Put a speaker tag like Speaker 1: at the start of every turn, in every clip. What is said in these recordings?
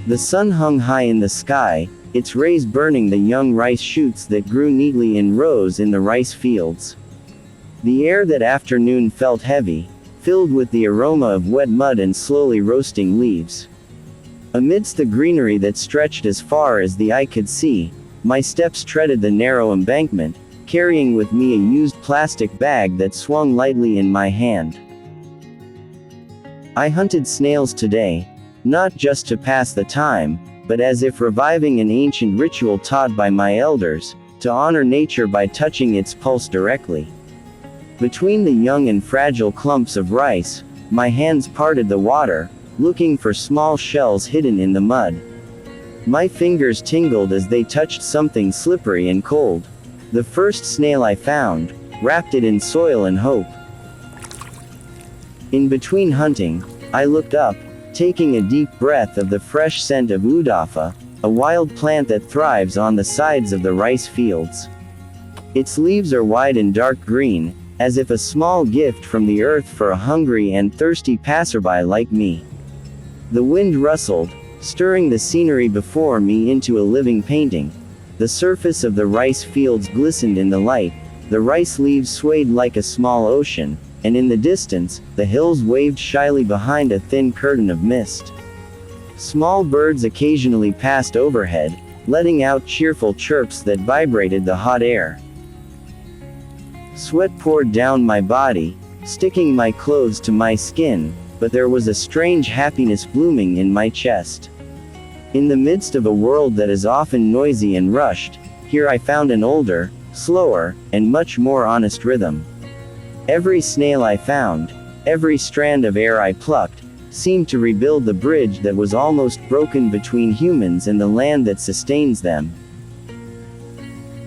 Speaker 1: The sun hung high in the sky, its rays burning the young rice shoots that grew neatly in rows in the rice fields. The air that afternoon felt heavy, filled with the aroma of wet mud and slowly roasting leaves. Amidst the greenery that stretched as far as the eye could see, my steps treaded the narrow embankment, carrying with me a used plastic bag that swung lightly in my hand. I hunted snails today, not just to pass the time, but as if reviving an ancient ritual taught by my elders, to honor nature by touching its pulse directly. Between the young and fragile clumps of rice, my hands parted the water, looking for small shells hidden in the mud. My fingers tingled as they touched something slippery and cold. The first snail I found, wrapped it in soil and hope. In between hunting, I looked up, taking a deep breath of the fresh scent of udafa, a wild plant that thrives on the sides of the rice fields. Its leaves are wide and dark green, as if a small gift from the earth for a hungry and thirsty passerby like me. The wind rustled, stirring the scenery before me into a living painting. The surface of the rice fields glistened in the light, the rice leaves swayed like a small ocean, and in the distance, the hills waved shyly behind a thin curtain of mist. Small birds occasionally passed overhead, letting out cheerful chirps that vibrated the hot air. Sweat poured down my body, sticking my clothes to my skin, but there was a strange happiness blooming in my chest. In the midst of a world that is often noisy and rushed, here I found an older, slower, and much more honest rhythm. Every snail I found, every strand of air I plucked, seemed to rebuild the bridge that was almost broken between humans and the land that sustains them.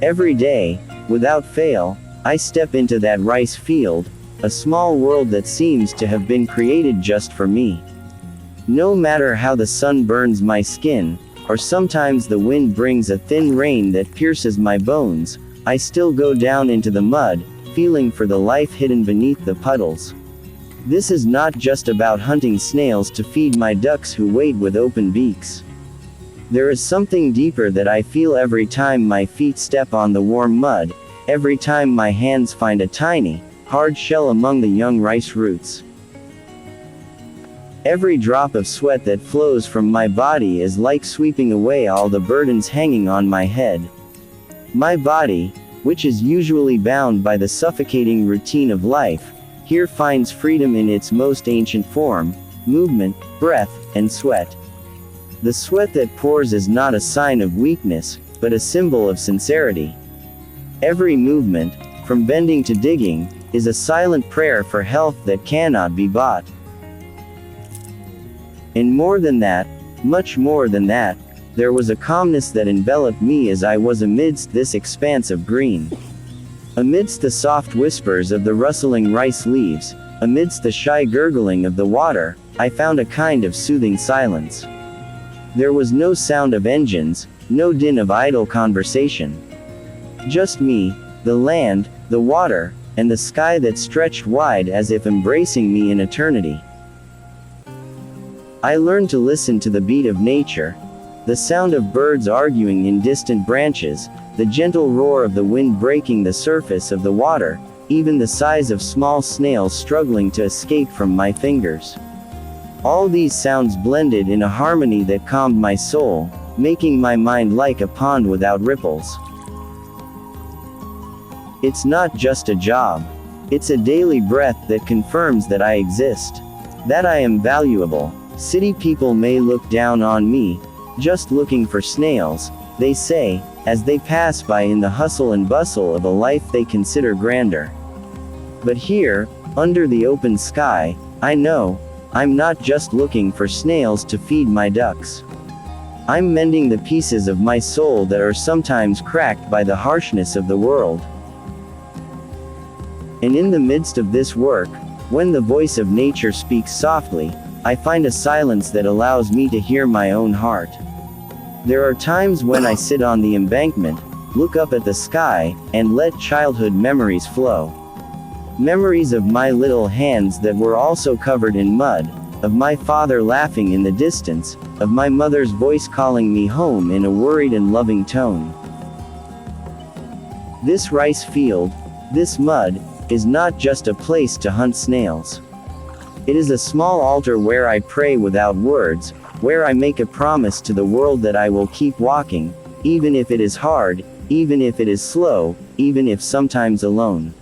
Speaker 1: Every day, without fail, I step into that rice field, a small world that seems to have been created just for me. No matter how the sun burns my skin, or sometimes the wind brings a thin rain that pierces my bones, I still go down into the mud, feeling for the life hidden beneath the puddles. This is not just about hunting snails to feed my ducks who wait with open beaks. There is something deeper that I feel every time my feet step on the warm mud, every time my hands find a tiny, hard shell among the young rice roots. Every drop of sweat that flows from my body is like sweeping away all the burdens hanging on my head. My body, which is usually bound by the suffocating routine of life, here finds freedom in its most ancient form: movement, breath, and sweat. The sweat that pours is not a sign of weakness, but a symbol of sincerity. Every movement, from bending to digging, is a silent prayer for health that cannot be bought. And more than that, much more than that, there was a calmness that enveloped me as I was amidst this expanse of green. Amidst the soft whispers of the rustling rice leaves, amidst the shy gurgling of the water, I found a kind of soothing silence. There was no sound of engines, no din of idle conversation. Just me, the land, the water, and the sky that stretched wide as if embracing me in eternity. I learned to listen to the beat of nature, the sound of birds arguing in distant branches, the gentle roar of the wind breaking the surface of the water, even the sighs of small snails struggling to escape from my fingers. All these sounds blended in a harmony that calmed my soul, making my mind like a pond without ripples. It's not just a job. It's a daily breath that confirms that I exist, that I am valuable. City people may look down on me, just looking for snails, they say, as they pass by in the hustle and bustle of a life they consider grander. But here, under the open sky, I know, I'm not just looking for snails to feed my ducks. I'm mending the pieces of my soul that are sometimes cracked by the harshness of the world. And in the midst of this work, when the voice of nature speaks softly, I find a silence that allows me to hear my own heart. There are times when I sit on the embankment, look up at the sky, and let childhood memories flow. Memories of my little hands that were also covered in mud, of my father laughing in the distance, of my mother's voice calling me home in a worried and loving tone. This rice field, this mud, is not just a place to hunt snails. It is a small altar where I pray without words, where I make a promise to the world that I will keep walking, even if it is hard, even if it is slow, even if sometimes alone.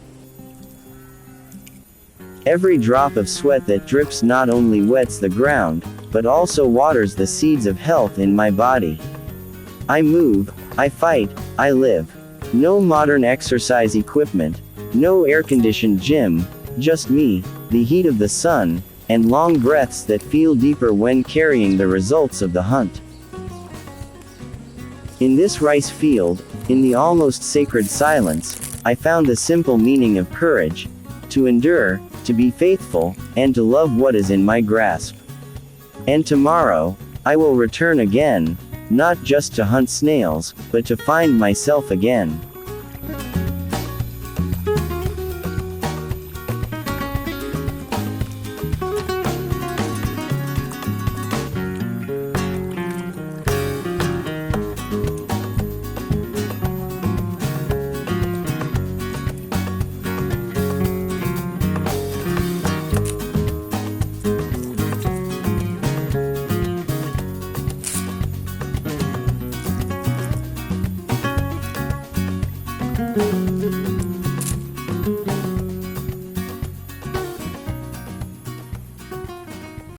Speaker 1: Every drop of sweat that drips not only wets the ground, but also waters the seeds of health in my body. I move, I fight, I live. No modern exercise equipment, no air-conditioned gym, just me, the heat of the sun, and long breaths that feel deeper when carrying the results of the hunt. In this rice field, in the almost sacred silence, I found the simple meaning of courage, to endure, to be faithful, and to love what is in my grasp. And tomorrow, I will return again, not just to hunt snails, but to find myself again.